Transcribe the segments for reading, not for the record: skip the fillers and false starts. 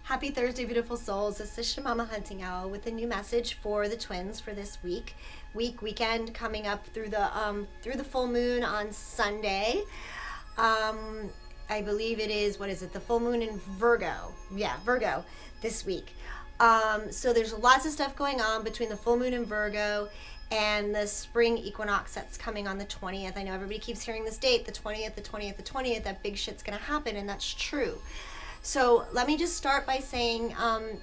Happy Thursday, beautiful souls. This is Shamama Hunting Owl with a new message for the twins for this weekend coming up through the full moon on Sunday. I believe it is, the full moon in Virgo. Yeah, Virgo this week. So there's lots of stuff going on between the full moon in Virgo and the spring equinox that's coming on the 20th. I know everybody keeps hearing this date, the 20th, that big shit's gonna happen, and that's true. So let me just start by saying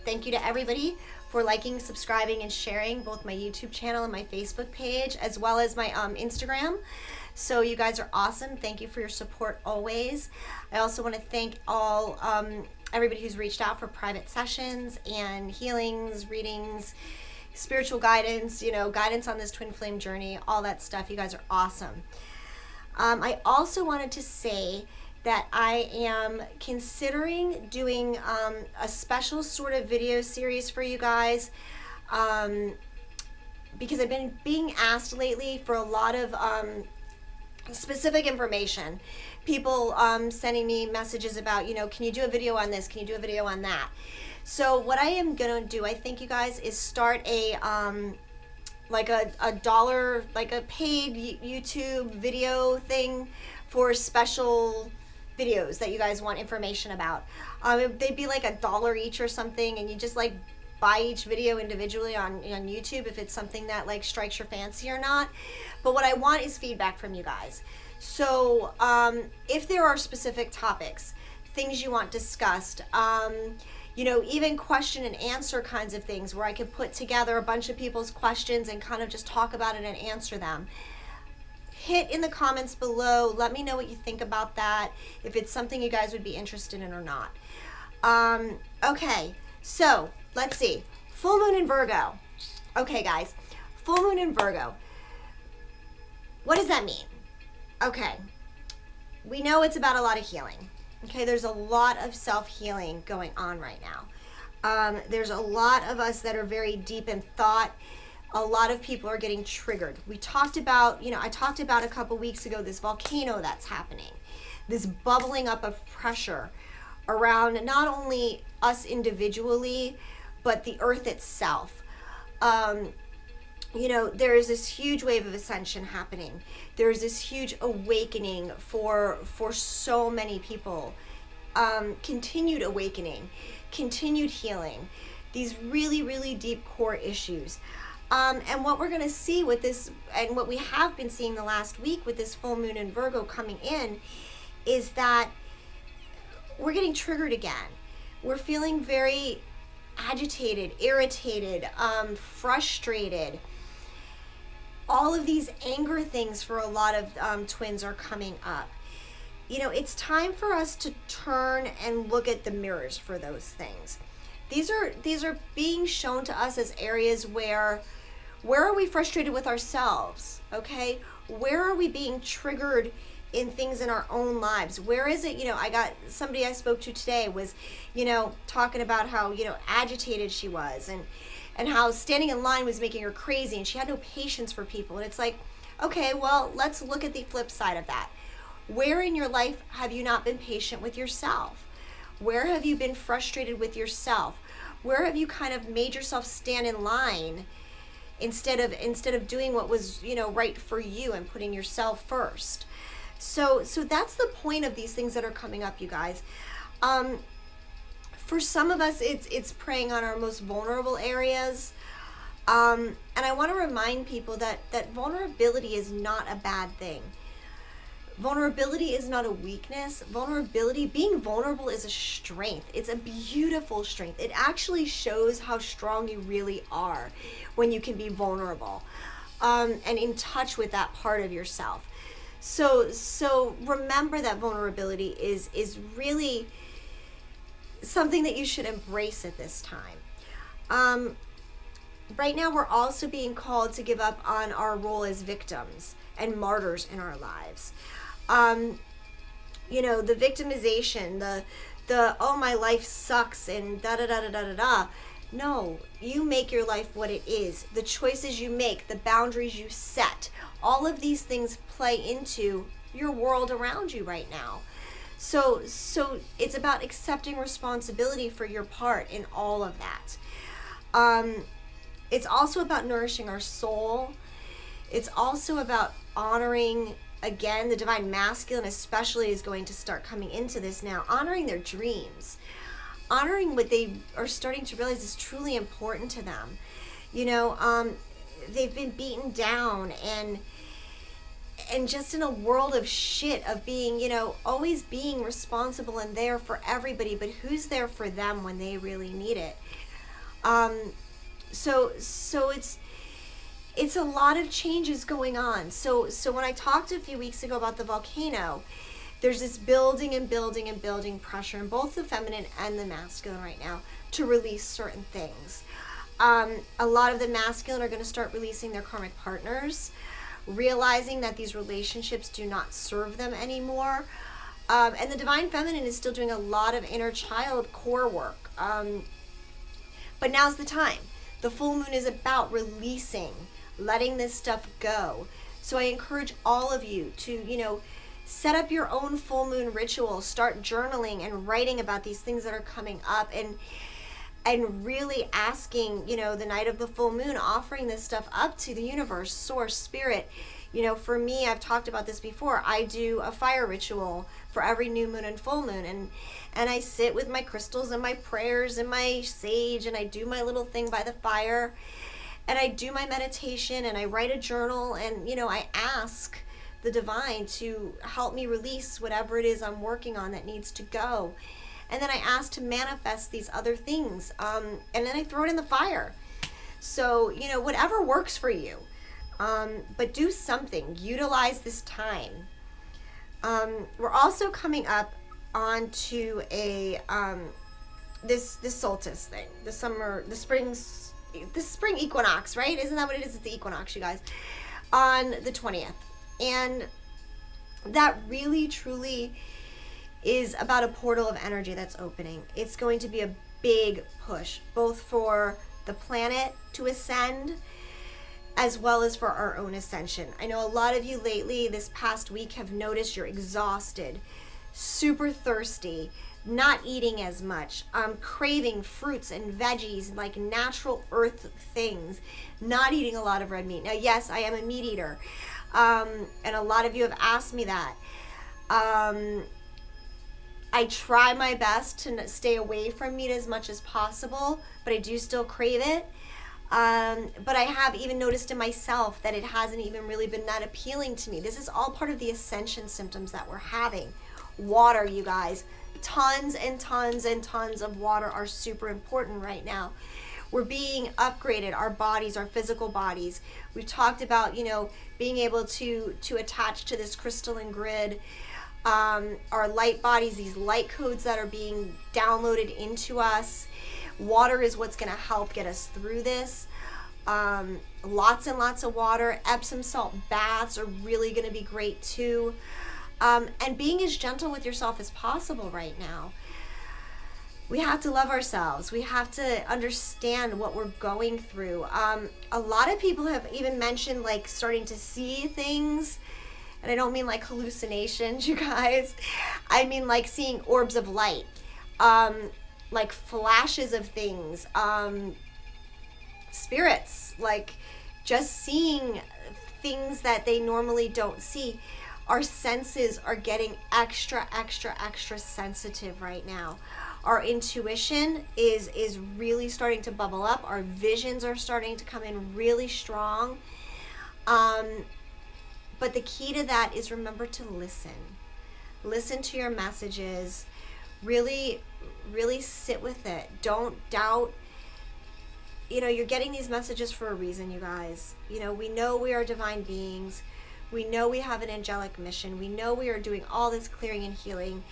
thank you to everybody for liking, subscribing, and sharing both my YouTube channel and my Facebook page, as well as my Instagram. So you guys are awesome. Thank you for your support always. I also want to thank all everybody who's reached out for private sessions and healings, readings, spiritual guidance, guidance on this twin flame journey, all that stuff. You guys are awesome. I also wanted to say that I am considering doing a special sort of video series for you guys because I've been being asked lately for a lot of specific information. People sending me messages about, can you do a video on this? Can you do a video on that? So what I am gonna do, I think, you guys, is start a like a paid YouTube video thing for special videos that you guys want information about. They'd be like $1 each or something, and you just like buy each video individually on YouTube if it's something that like strikes your fancy or not. But what I want is feedback from you guys. So if there are specific topics, things you want discussed, even question and answer kinds of things where I could put together a bunch of people's questions and kind of just talk about it and answer them, hit in the comments below. Let me know what you think about that, if it's something you guys would be interested in or not. Okay, so let's see. Full moon in Virgo. Okay, guys, full moon in Virgo. What does that mean? Okay, we know it's about a lot of healing. Okay, there's a lot of self-healing going on right now. There's a lot of us that are very deep in thought. A lot of people are getting triggered. We talked about, I talked about a couple weeks ago this volcano that's happening, this bubbling up of pressure around not only us individually, but the earth itself. There is this huge wave of ascension happening. There's this huge awakening for so many people. Continued awakening, continued healing, these really, really deep core issues. And what we're going to see with this, and what we have been seeing the last week with this full moon in Virgo coming in, is that we're getting triggered again. We're feeling very agitated, irritated, frustrated. All of these anger things for a lot of twins are coming up. It's time for us to turn and look at the mirrors for those things. These are being shown to us as areas where are we frustrated with ourselves, okay? Where are we being triggered in things in our own lives? Where is it, I got somebody I spoke to today was, talking about how, agitated she was and how standing in line was making her crazy and she had no patience for people. And it's like, okay, well, let's look at the flip side of that. Where in your life have you not been patient with yourself? Where have you been frustrated with yourself? Where have you kind of made yourself stand in line instead of doing what was, right for you and putting yourself first? So that's the point of these things that are coming up, you guys. For some of us, it's preying on our most vulnerable areas. And I want to remind people that vulnerability is not a bad thing. Vulnerability is not a weakness. Being vulnerable is a strength. It's a beautiful strength. It actually shows how strong you really are when you can be vulnerable and in touch with that part of yourself. So remember that vulnerability is really something that you should embrace at this time. Right now, we're also being called to give up on our role as victims and martyrs in our lives. The victimization, the oh, my life sucks and da da da da da da da. No, you make your life what it is. The choices you make, the boundaries you set, all of these things play into your world around you right now. So it's about accepting responsibility for your part in all of that. It's also about nourishing our soul. It's also about honoring, again, the divine masculine especially is going to start coming into this now, honoring their dreams, honoring what they are starting to realize is truly important to them. They've been beaten down and just in a world of shit of being, always being responsible and there for everybody, but who's there for them when they really need it? So it's a lot of changes going on. So when I talked a few weeks ago about the volcano, there's this building and building and building pressure in both the feminine and the masculine right now to release certain things. A lot of the masculine are going to start releasing their karmic partners, realizing that these relationships do not serve them anymore. And the divine feminine is still doing a lot of inner child core work. But now's the time. The full moon is about releasing, letting this stuff go. So I encourage all of you to, set up your own full moon ritual, start journaling and writing about these things that are coming up, and really asking, the night of the full moon, offering this stuff up to the universe, source, spirit. For me, I've talked about this before, I do a fire ritual for every new moon and full moon, and I sit with my crystals and my prayers and my sage, and I do my little thing by the fire, and I do my meditation, and I write a journal, and I ask the divine to help me release whatever it is I'm working on that needs to go. And then I ask to manifest these other things, and then I throw it in the fire. So whatever works for you, but do something, utilize this time. We're also coming up onto a this solstice thing, the spring equinox, right? Isn't that what it is? It's the equinox, you guys, on the 20th. And that really truly is about a portal of energy that's opening. It's going to be a big push, both for the planet to ascend as well as for our own ascension. I know a lot of you lately, this past week, have noticed you're exhausted, super thirsty, not eating as much, craving fruits and veggies, like natural earth things, not eating a lot of red meat. Now, yes, I am a meat eater, and a lot of you have asked me that. I try my best to stay away from meat as much as possible, but I do still crave it. But I have even noticed in myself that it hasn't even really been that appealing to me. This is all part of the ascension symptoms that we're having. Water, you guys. Tons and tons and tons of water are super important right now. We're being upgraded, our bodies, our physical bodies. We've talked about, being able to attach to this crystalline grid. Our light bodies, these light codes that are being downloaded into us. Water is what's going to help get us through this. Lots and lots of water. Epsom salt baths are really going to be great too. And being as gentle with yourself as possible right now. We have to love ourselves. We have to understand what we're going through. A lot of people have even mentioned like starting to see things. And I don't mean like hallucinations, you guys. I mean like seeing orbs of light, like flashes of things, spirits, like just seeing things that they normally don't see. Our senses are getting extra sensitive right now. Our intuition is really starting to bubble up. Our visions are starting to come in really strong. But the key to that is remember to listen. Listen to your messages. Really, really sit with it. Don't doubt. You're getting these messages for a reason, you guys. We know we are divine beings. We know we have an angelic mission. We know we are doing all this clearing and healing.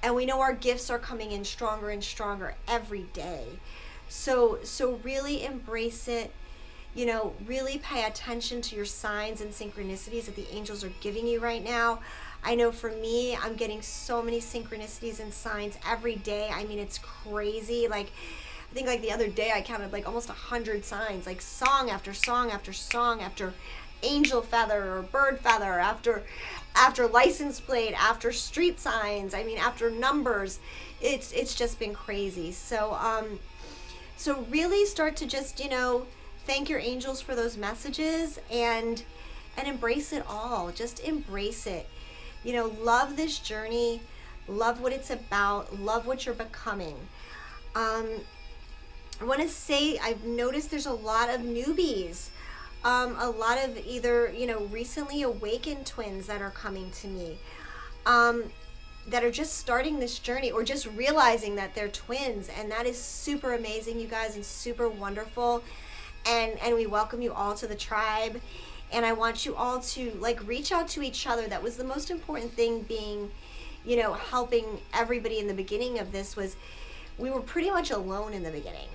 And we know our gifts are coming in stronger and stronger every day. So really embrace it. Really pay attention to your signs and synchronicities that the angels are giving you right now. I know for me, I'm getting so many synchronicities and signs every day. I mean, it's crazy. Like, I think like the other day I counted like almost 100 signs, like song after song after song after angel feather or bird feather after after license plate, after street signs, I mean, after numbers. It's just been crazy. So really start to just, thank your angels for those messages and embrace it all. Just embrace it. Love this journey, love what it's about, love what you're becoming. I want to say I've noticed there's a lot of newbies, a lot of either, recently awakened twins that are coming to me, that are just starting this journey or just realizing that they're twins. And that is super amazing, you guys, and super wonderful. And we welcome you all to the tribe. And I want you all to reach out to each other. That was the most important thing, being, helping everybody in the beginning of this. Was we were pretty much alone in the beginning.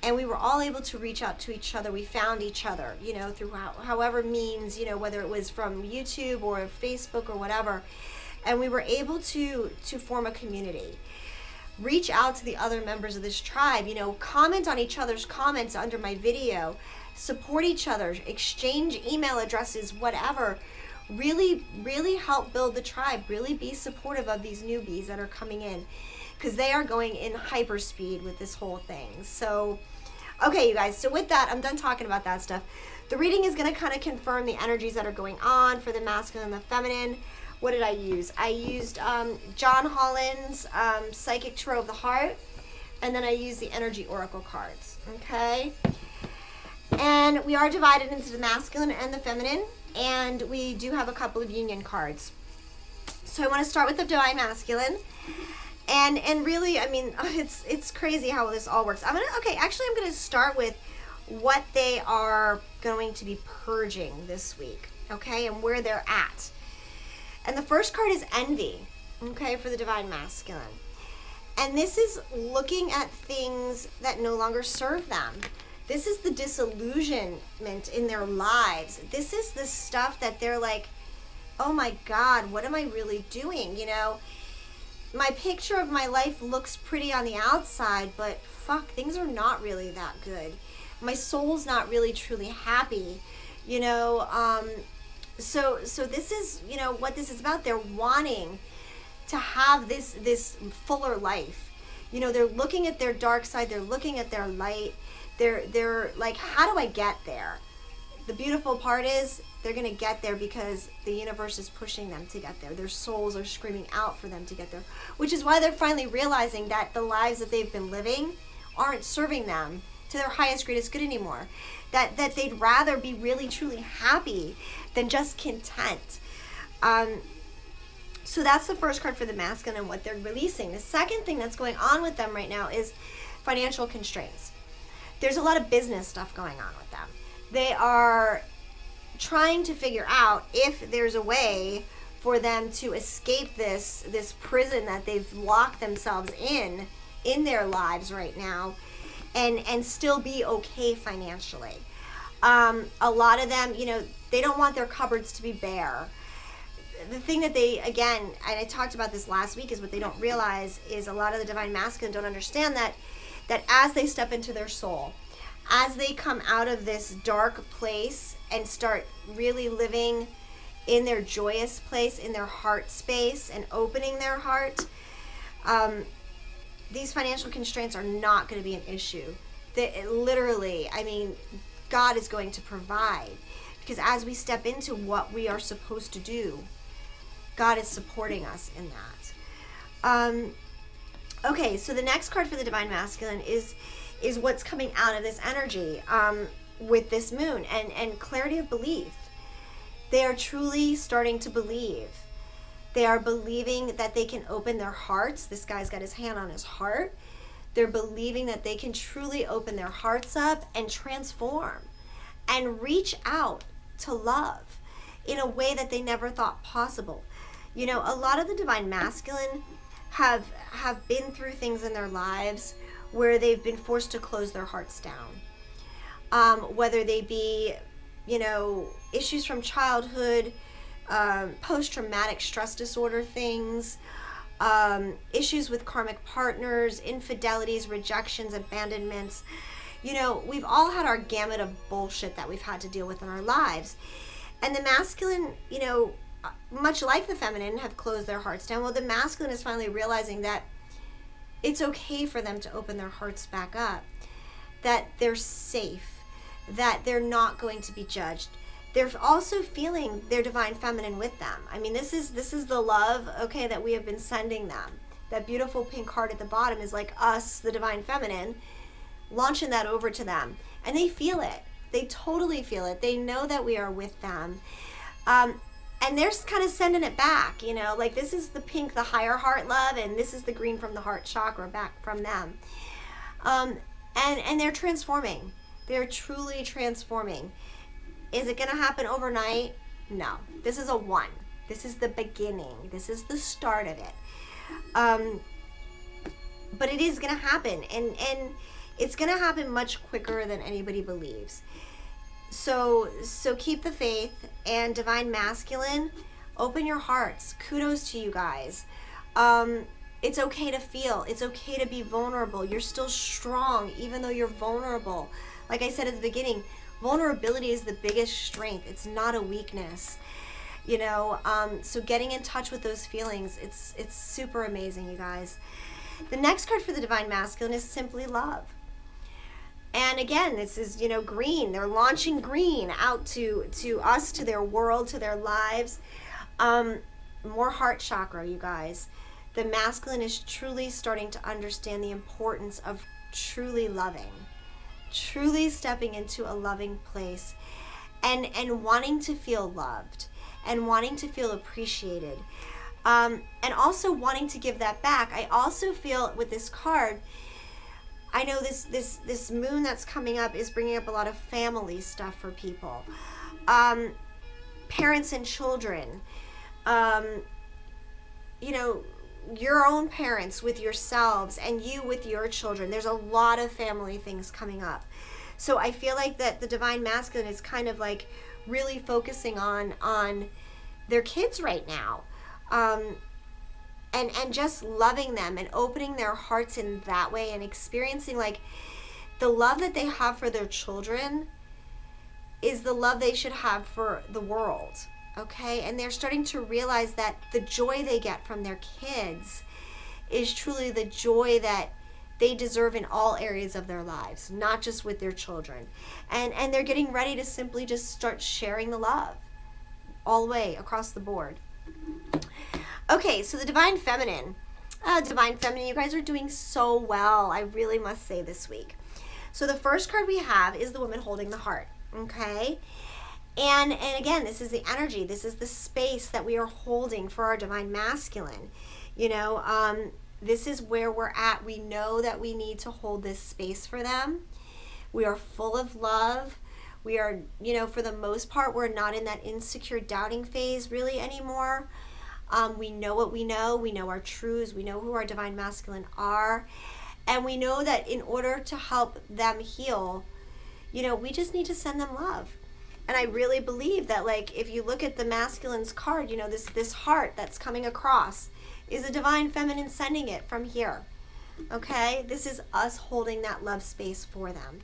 And we were all able to reach out to each other. We found each other, through however means, whether it was from YouTube or Facebook or whatever. And we were able to form a community. Reach out to the other members of this tribe, comment on each other's comments under my video, support each other, exchange email addresses, whatever. Really, really help build the tribe. Really be supportive of these newbies that are coming in, because they are going in hyperspeed with this whole thing. So, okay, you guys, so with that, I'm done talking about that stuff. The reading is going to kind of confirm the energies that are going on for the masculine and the feminine. What did I use? I used John Holland's Psychic Tarot of the Heart, and then I used the Energy Oracle cards, okay? And we are divided into the masculine and the feminine, and we do have a couple of union cards. So I want to start with the Divine Masculine. And really, I mean, it's crazy how this all works. I'm gonna start with what they are going to be purging this week, okay, and where they're at. And the first card is Envy, okay, for the Divine Masculine. And this is looking at things that no longer serve them. This is the disillusionment in their lives. This is the stuff that they're like, oh my God, what am I really doing? My picture of my life looks pretty on the outside, but fuck, things are not really that good. My soul's not really truly happy, So this is, what this is about. They're wanting to have this fuller life. They're looking at their dark side. They're looking at their light. They're like, how do I get there? The beautiful part is they're going to get there because the universe is pushing them to get there. Their souls are screaming out for them to get there, which is why they're finally realizing that the lives that they've been living aren't serving them to their highest, greatest good anymore. That they'd rather be really, truly happy than just content. So that's the first card for the masculine and what they're releasing. The second thing that's going on with them right now is financial constraints. There's a lot of business stuff going on with them. They are trying to figure out if there's a way for them to escape this prison that they've locked themselves in their lives right now, and still be okay financially. A lot of them, they don't want their cupboards to be bare. The thing that they, again, and I talked about this last week, is what they don't realize is a lot of the Divine Masculine don't understand that as they step into their soul, as they come out of this dark place and start really living in their joyous place, in their heart space, and opening their heart, these financial constraints are not going to be an issue. Literally, I mean, God is going to provide, because as we step into what we are supposed to do, God is supporting us in that. Okay, so the next card for the Divine Masculine is what's coming out of this energy with this moon, and clarity of belief. They are truly starting to believe. They are believing that they can open their hearts. This guy's got his hand on his heart. They're believing that they can truly open their hearts up and transform and reach out to love in a way that they never thought possible. A lot of the Divine Masculine have been through things in their lives where they've been forced to close their hearts down. Whether they be, issues from childhood, post-traumatic stress disorder things, issues with karmic partners, infidelities, rejections, abandonments. We've all had our gamut of bullshit that we've had to deal with in our lives. And the masculine, much like the feminine, have closed their hearts down. Well, the masculine is finally realizing that it's okay for them to open their hearts back up, that they're safe, that they're not going to be judged. They're also feeling their divine feminine with them. I mean, this is the love, okay, that we have been sending them. That beautiful pink heart at the bottom is like us, the divine feminine, launching that over to them. And they feel it. They totally feel it. They know that we are with them. And they're kind of sending it back, you know, like this is the pink, the higher heart love, and this is the green from the heart chakra back from them. And they're transforming. They're truly transforming. Is it going to happen overnight? No. This is a one. This is the beginning. This is the start of it. But it is going to happen. And it's going to happen much quicker than anybody believes. So keep the faith. And divine masculine, open your hearts. Kudos to you guys. It's okay to feel. It's okay to be vulnerable. You're still strong, even though you're vulnerable. Like I said at the beginning, vulnerability is the biggest strength. It's not a weakness. You know, so getting in touch with those feelings, it's super amazing, you guys. The next card for the divine masculine is simply love. And again, this is, you know, green. They're launching green out to us, to their world, to their lives. More heart chakra, you guys. The masculine is truly starting to understand the importance of truly loving, truly stepping into a loving place, and wanting to feel loved, and wanting to feel appreciated, and also wanting to give that back. I also feel with this card, I know this moon that's coming up is bringing up a lot of family stuff for people, parents and children, you know, your own parents with yourselves and you with your children. There's a lot of family things coming up. So I feel like that the divine masculine is kind of like really focusing on their kids right now, and just loving them and opening their hearts in that way, and experiencing like the love that they have for their children is the love they should have for the world. Okay, and they're starting to realize that the joy they get from their kids is truly the joy that they deserve in all areas of their lives, not just with their children. And they're getting ready to simply just start sharing the love all the way across the board. Okay, so the divine feminine. Divine feminine, you guys are doing so well, I really must say, this week. So the first card we have is the woman holding the heart. Okay, and again, this is the energy, this is the space that we are holding for our divine masculine. You know, this is where we're at. We know that we need to hold this space for them. We are full of love. We are, you know, for the most part, we're not in that insecure doubting phase really anymore. We know what we know our truths, we know who our divine masculine are, and we know that in order to help them heal, you know, we just need to send them love. And I really believe that, like, if you look at the masculine's card, you know, this heart that's coming across is a divine feminine sending it from here. Okay, this is us holding that love space for them.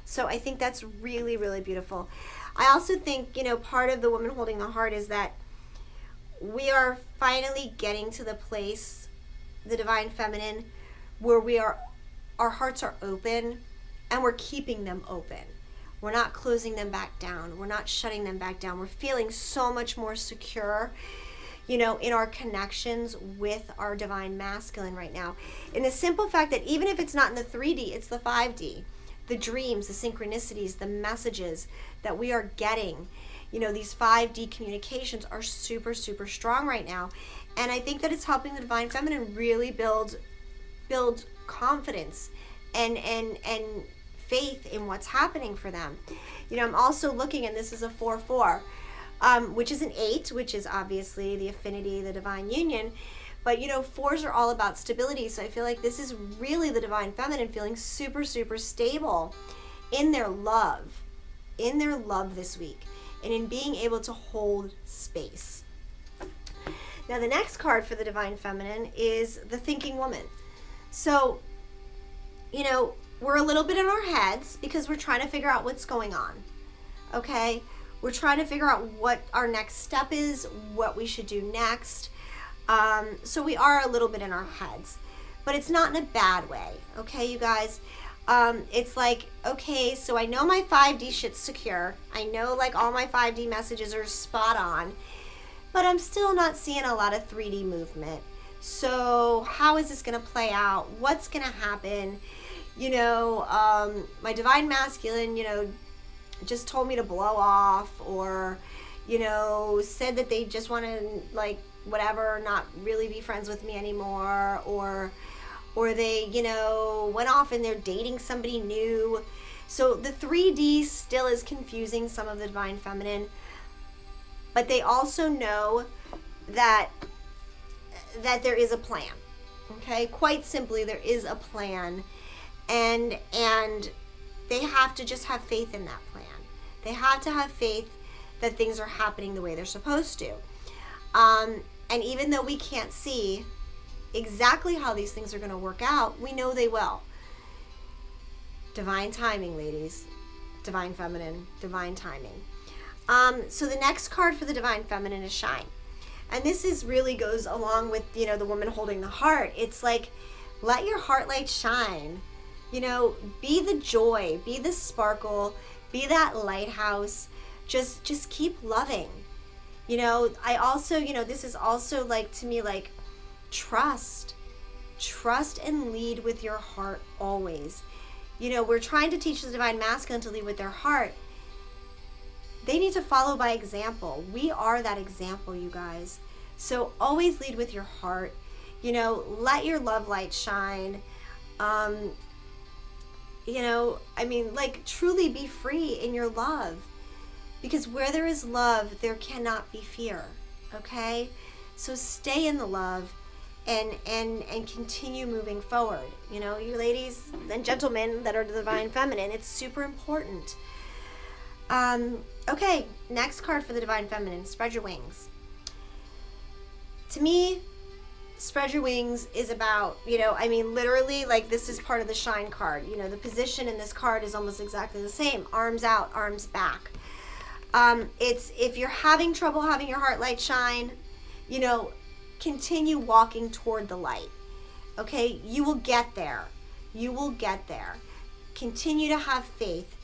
So I think that's really, really beautiful. I also think, you know, part of the woman holding the heart is that we are finally getting to the place, the divine feminine, where our hearts are open, and we're keeping them open. We're not closing them back down. We're not shutting them back down. We're feeling so much more secure, you know, in our connections with our divine masculine right now. In the simple fact that even if it's not in the 3D, it's the 5D. The dreams, the synchronicities, the messages that we are getting, you know, these 5D communications are super, super strong right now. And I think that it's helping the divine feminine really build confidence and faith in what's happening for them. You know, I'm also looking, and this is a 4-4, which is an 8, which is obviously the affinity, the divine union. But, you know, 4s are all about stability. So I feel like this is really the divine feminine feeling super, super stable in their love this week, and in being able to hold space. Now, the next card for the divine feminine is the thinking woman. So, you know, we're a little bit in our heads because we're trying to figure out what's going on. Okay? We're trying to figure out what our next step is, what we should do next. So we are a little bit in our heads, but it's not in a bad way. Okay, you guys? It's like, okay, so I know my 5D shit's secure. I know like all my 5D messages are spot on, but I'm still not seeing a lot of 3D movement. So how is this going to play out? What's going to happen? You know, my divine masculine, you know, just told me to blow off, or, you know, said that they just want to, like, whatever, not really be friends with me anymore, or they, you know, went off and they're dating somebody new. So the 3D still is confusing some of the divine feminine, but they also know that there is a plan. Okay, quite simply, there is a plan, and they have to just have faith in that plan. They have to have faith that things are happening the way they're supposed to. And even though we can't see exactly how these things are going to work out, we know they will. Divine timing, ladies. Divine feminine, divine timing. So the next card for the divine feminine is shine. And this is really goes along with, you know, the woman holding the heart. It's like, let your heart light shine. You know, be the joy, be the sparkle, be that lighthouse. Just keep loving. You know, I also, you know, this is also like, to me, like, trust and lead with your heart always. You know, we're trying to teach the divine masculine to lead with their heart. They need to follow by example. We are that example, you guys. So always lead with your heart. You know, let your love light shine. You know, I mean, like, truly be free in your love. Because where there is love, there cannot be fear. Okay? So stay in the love and continue moving forward. You know, you ladies and gentlemen that are the divine feminine, it's super important. Okay, next card for the divine feminine, spread your wings. To me, spread your wings is about, you know, I mean, literally, like, this is part of the shine card. You know, the position in this card is almost exactly the same. Arms out, arms back. It's, if you're having trouble having your heart light shine, you know, continue walking toward the light. Okay, you will get there. You will get there. Continue to have faith.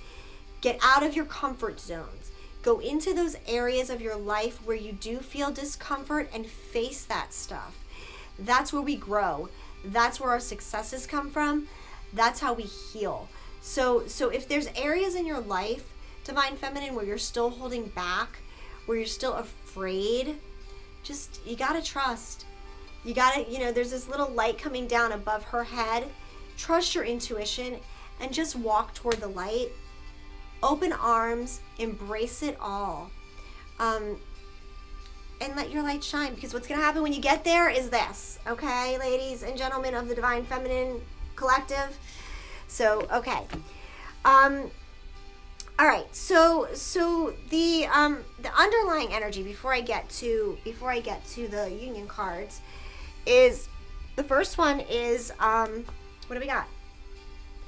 Get out of your comfort zones. Go into those areas of your life where you do feel discomfort and face that stuff. That's where we grow. That's where our successes come from. That's how we heal. So if there's areas in your life, divine feminine, where you're still holding back, where you're still afraid, just, you gotta trust. You gotta, you know, there's this little light coming down above her head. Trust your intuition and just walk toward the light. Open arms, embrace it all, and let your light shine, because what's going to happen when you get there is this, okay, ladies and gentlemen of the Divine Feminine Collective? So, okay. All right, so the underlying energy, before I get to the union cards, is, the first one is, what do we got?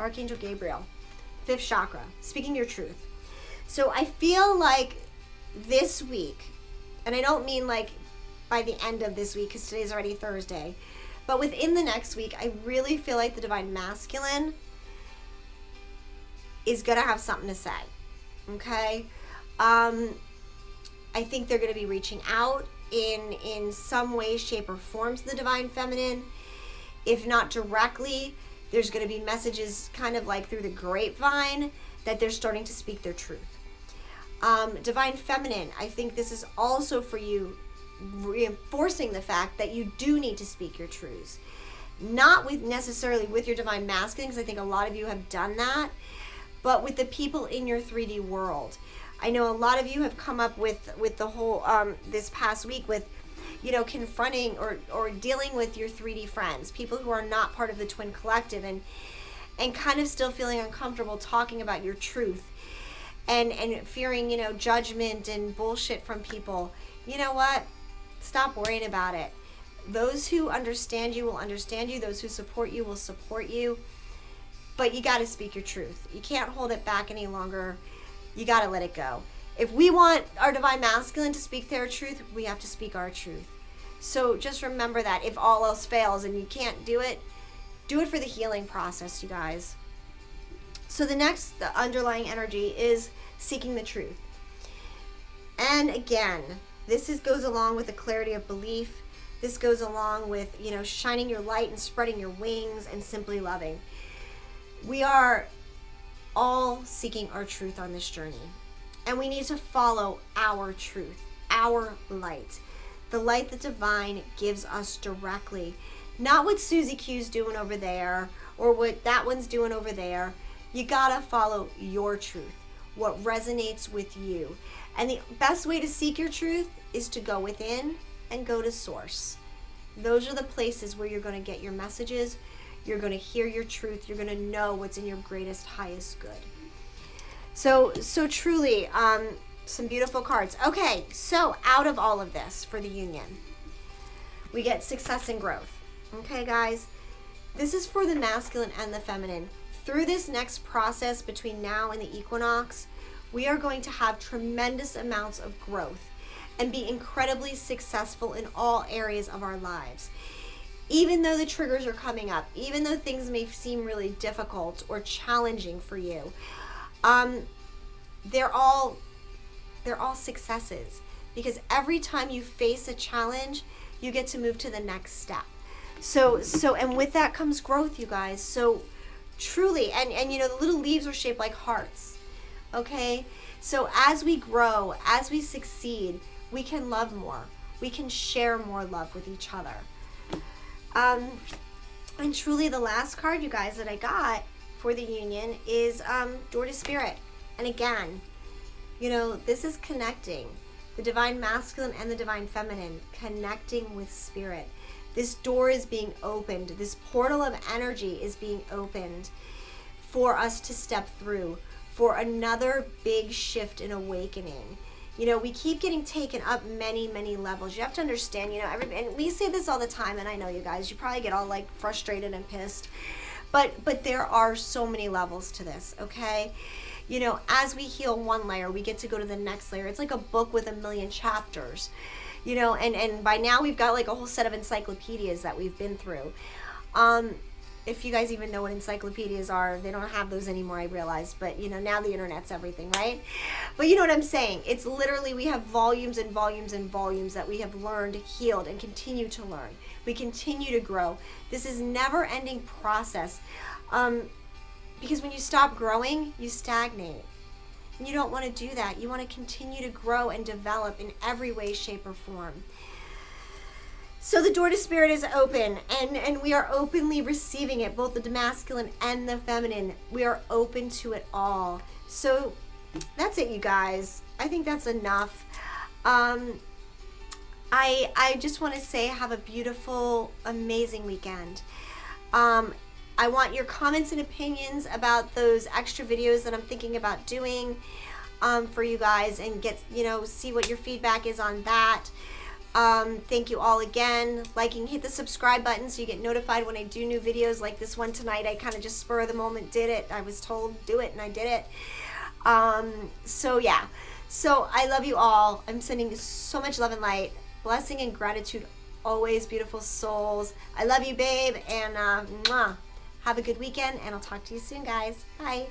Archangel Gabriel. 5th chakra, speaking your truth. So I feel like this week, and I don't mean like by the end of this week, because today's already Thursday, but within the next week, I really feel like the divine masculine is going to have something to say. Okay? I think they're going to be reaching out in some way, shape, or form to the divine feminine. If not directly, there's going to be messages kind of like through the grapevine that they're starting to speak their truth. Divine feminine, I think this is also for you, reinforcing the fact that you do need to speak your truths. Not with necessarily with your divine masculine, because I think a lot of you have done that, but with the people in your 3D world. I know a lot of you have come up with the whole, this past week with, you know, confronting or dealing with your 3D friends, people who are not part of the twin collective, and kind of still feeling uncomfortable talking about your truth, and fearing, you know, judgment and bullshit from people. You know what? Stop worrying about it. Those who understand you will understand you. Those who support you will support you. But you got to speak your truth. You can't hold it back any longer. You got to let it go. If we want our divine masculine to speak their truth, we have to speak our truth. So just remember that if all else fails and you can't do it for the healing process, you guys. So the underlying energy is seeking the truth. And again, this goes along with the clarity of belief. This goes along with, shining your light and spreading your wings and simply loving. We are all seeking our truth on this journey. And we need to follow our truth, our light. The light that divine gives us directly. Not what Susie Q's doing over there or what that one's doing over there. You gotta follow your truth, what resonates with you. And the best way to seek your truth is to go within and go to source. Those are the places where you're going to get your messages. You're going to hear your truth. You're going to know what's in your greatest, highest good. So truly, some beautiful cards. Okay, so out of all of this for the union, we get success and growth. Okay, guys, this is for the masculine and the feminine. Through this next process between now and the equinox, we are going to have tremendous amounts of growth and be incredibly successful in all areas of our lives. Even though the triggers are coming up, even though things may seem really difficult or challenging for you, they're all successes, because every time you face a challenge, you get to move to the next step. So and with that comes growth, you guys. So truly, and the little leaves are shaped like hearts. Okay, so as we grow, as we succeed, we can love more. We can share more love with each other. And truly, the last card, you guys, that I got for the union is Door to Spirit. And again, this is connecting the divine masculine and the divine feminine, connecting with spirit. This door is being opened. This portal of energy is being opened for us to step through, for another big shift and awakening. We keep getting taken up many, many levels. You have to understand, and we say this all the time, and I know you guys, you probably get all frustrated and pissed, but there are so many levels to this, okay? As we heal one layer, we get to go to the next layer. It's like a book with 1,000,000 chapters, and by now we've got a whole set of encyclopedias that we've been through. If you guys even know what encyclopedias are, they don't have those anymore, I realize, but now the internet's everything, right? But you know what I'm saying? It's literally, we have volumes and volumes and volumes that we have learned, healed, and continue to learn. We continue to grow. This is never-ending process, because when you stop growing, you stagnate. And you don't want to do that. You want to continue to grow and develop in every way, shape, or form. So the door to spirit is open, and we are openly receiving it, both the masculine and the feminine. We are open to it all. So that's it, you guys. I think that's enough. I just want to say have a beautiful, amazing weekend. I want your comments and opinions about those extra videos that I'm thinking about doing for you guys, and get, see what your feedback is on that. Thank you all again. Hit the subscribe button so you get notified when I do new videos like this one tonight. I kind of just spur of the moment did it. I was told do it and I did it. So yeah. So I love you all. I'm sending so much love and light. Blessing and gratitude always, beautiful souls. I love you, babe. And mwah. Have a good weekend, and I'll talk to you soon, guys. Bye.